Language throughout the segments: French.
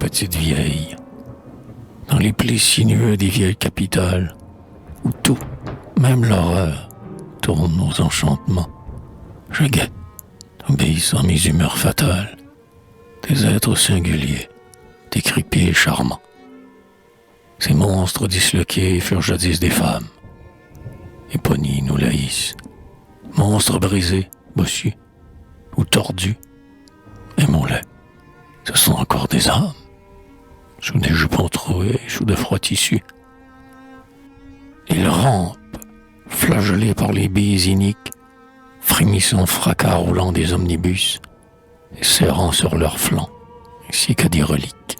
petite vieille, dans les plis sinueux des vieilles capitales, où tout, même l'horreur, tourne aux enchantements. Je guette, obéissant à mes humeurs fatales, des êtres singuliers, décripiés et charmants. Ces monstres disloqués furent jadis des femmes, Éponine ou Laïs, monstres brisés, bossus ou tordus, aimons-les, ce sont encore des âmes, sous des jupons troués, sous de froids tissus. Ils rampent, flagellés par les bises iniques, frémissant fracas roulant des omnibus, et serrant sur leurs flancs, ainsi que des reliques,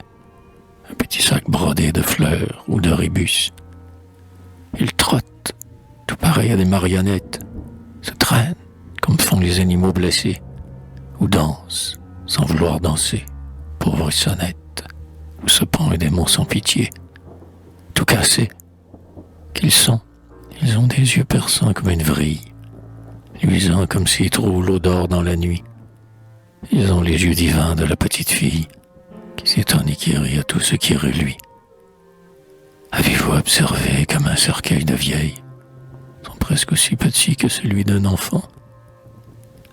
un petit sac brodé de fleurs ou de rébus. Ils trottent, tout pareil à des marionnettes, se traînent comme font les animaux blessés, ou dansent sans vouloir danser, pauvres sonnettes, où se pend un démon sans pitié, tout cassés. Qu'ils sont, ils ont des yeux perçants comme une vrille, luisants comme s'ils trouvent l'eau d'or dans la nuit. Ils ont les yeux divins de la petite fille, qui s'étonne et qui rit à tout ce qui reluit. Avez-vous observé comme un cercueil de vieille sont presque aussi petits que celui d'un enfant?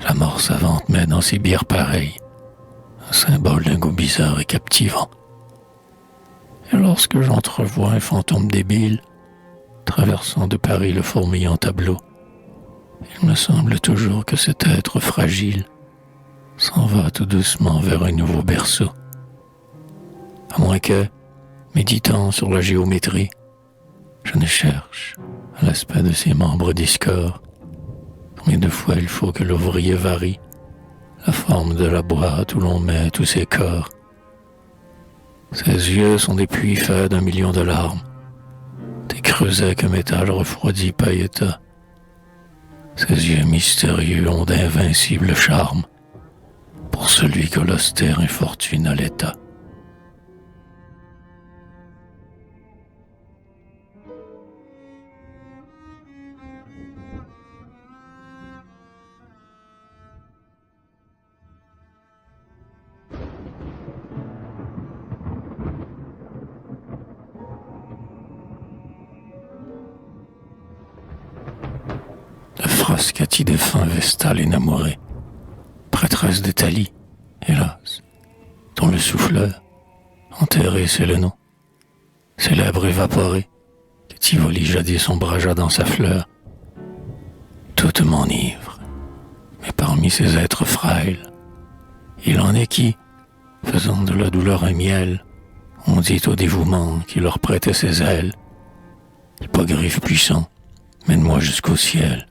La mort savante met dans ses bières pareilles un symbole d'un goût bizarre et captivant. Et lorsque j'entrevois un fantôme débile traversant de Paris le fourmillant tableau, il me semble toujours que cet être fragile s'en va tout doucement vers un nouveau berceau. À moins que, méditant sur la géométrie, je ne cherche, à l'aspect de ses membres discordes, combien de fois il faut que l'ouvrier varie la forme de la boîte où l'on met tous ses corps. Ses yeux sont des puits faits d'1 million de larmes, des creusets que métal refroidi pailleta. Ses yeux mystérieux ont d'invincibles charmes pour celui que l'austère infortune allaita. De Frascati défunt Vestale énamourée, prêtresse de Thalie, hélas, dont le souffleur, enterré c'est le nom, célèbre évaporé, que Tivoli jadis ombragea dans sa fleur. Toute m'enivre, mais parmi ces êtres frêles, il en est qui, faisant de la douleur un miel, on dit au dévouement qui leur prêtait ses ailes. Hippogriffe puissant, mène-moi jusqu'au ciel.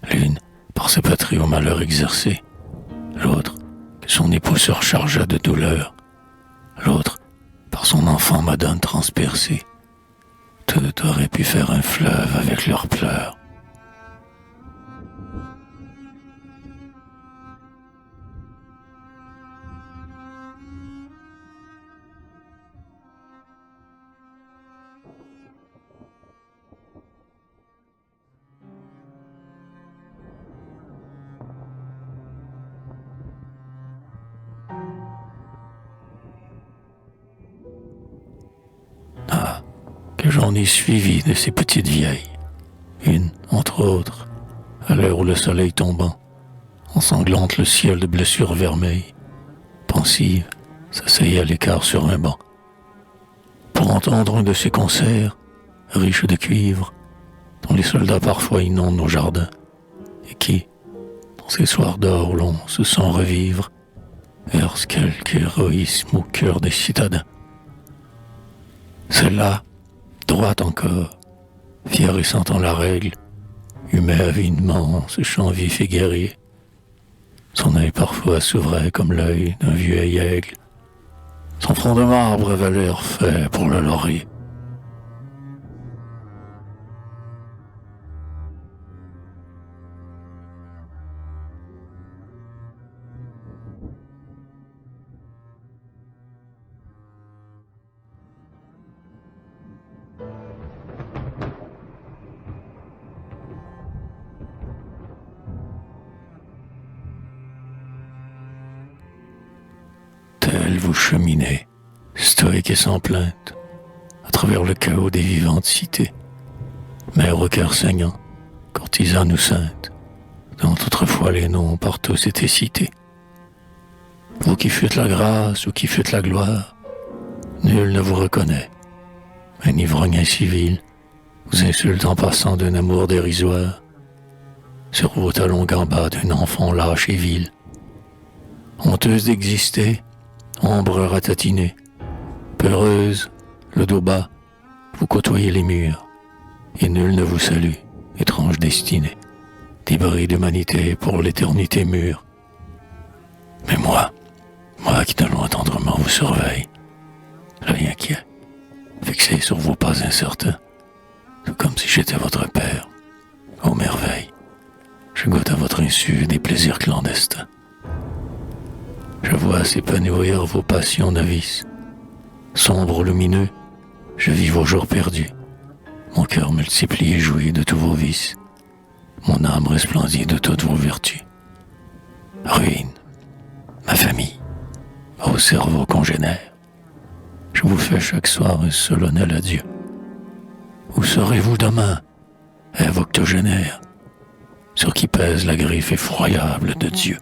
L'une, par ses patries au malheur exercé, l'autre, que son époux surchargea de douleur, l'autre, par son enfant madone transpercé. Tout aurait pu faire un fleuve avec leurs pleurs. Que j'en ai suivi de ces petites vieilles, une, entre autres, à l'heure où le soleil tombant, ensanglante le ciel de blessures vermeilles, pensive, s'asseyait à l'écart sur un banc, pour entendre un de ces concerts, riches de cuivre, dont les soldats parfois inondent nos jardins, et qui, dans ces soirs d'or où l'on se sent revivre, verse quelque héroïsme au cœur des citadins. Celle-là, droite encore, fière et sentant la règle, humait avidement ce chant vif et guerrier. Son œil parfois s'ouvrait comme l'œil d'un vieil aigle. Son front de marbre avait l'air fait pour le laurier. Tel vous cheminez stoïque et sans plainte, à travers le chaos des vivantes cités, mère au cœur saignant, courtisane ou sainte, dont autrefois les noms par tous étaient cités. Vous qui fûtes la grâce ou qui fûtes la gloire, nul ne vous reconnaît. Un ivrogne incivil vous insulte en passant d'un amour dérisoire, sur vos talons gambas d'un enfant lâche et vil. Honteuse d'exister, ombre ratatinée, peureuse, le dos bas, vous côtoyez les murs, et nul ne vous salue, étrange destinée, débris d'humanité pour l'éternité mûre. Mais moi qui de loin tendrement vous surveille, l'œil inquiet, fixé sur vos pas incertains, tout comme si j'étais votre père, ô merveille, je goûte à votre insu des plaisirs clandestins. Je vois s'épanouir vos passions novices, sombres lumineux, je vis vos jours perdus, mon cœur multiplie et jouit de tous vos vices, mon âme resplendit de toutes vos vertus. Ruine, ma famille, vos cerveaux congénères, je vous fais chaque soir un solennel adieu. Où serez-vous demain, Ève octogénaire, sur qui pèse la griffe effroyable de Dieu?